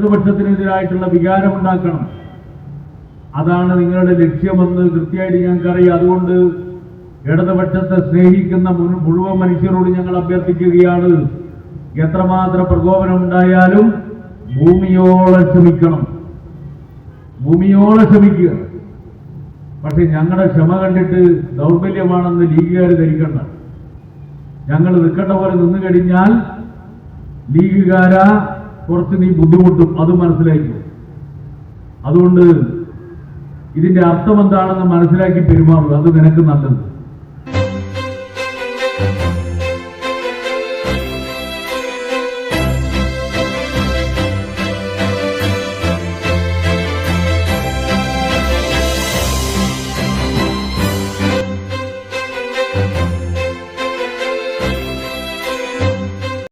ഇടതുപക്ഷത്തിനെതിരായിട്ടുള്ള വികാരമുണ്ടാക്കണം. അതാണ് നിങ്ങളുടെ ലക്ഷ്യമെന്ന് കൃത്യമായിട്ട് ഞങ്ങൾക്കറിയാം. അതുകൊണ്ട് ഇടതുപക്ഷത്തെ സ്നേഹിക്കുന്ന മുഴുവൻ മനുഷ്യരോട് ഞങ്ങൾ അഭ്യർത്ഥിക്കുകയാണ്, എത്രമാത്രം പ്രകോപനം ഉണ്ടായാലും ഭൂമിയോളം ക്ഷമിക്കണം, ഭൂമിയോളം ക്ഷമിക്കുക. പക്ഷെ ഞങ്ങളുടെ ക്ഷമ കണ്ടിട്ട് ദൗർബല്യമാണെന്ന് ലീഗുകാർ ധരിക്കണ്ട. ഞങ്ങൾ നിൽക്കേണ്ട പോലെ നിന്ന് കഴിഞ്ഞാൽ ലീഗുകാരാ കുറച്ച് നീ ബുദ്ധിമുട്ടും, അത് മനസ്സിലാക്കും. അതുകൊണ്ട് ഇതിന്റെ അർത്ഥം എന്താണെന്ന് മനസ്സിലാക്കി പെരുമാറുക, അത് നിനക്ക് നല്ലത്.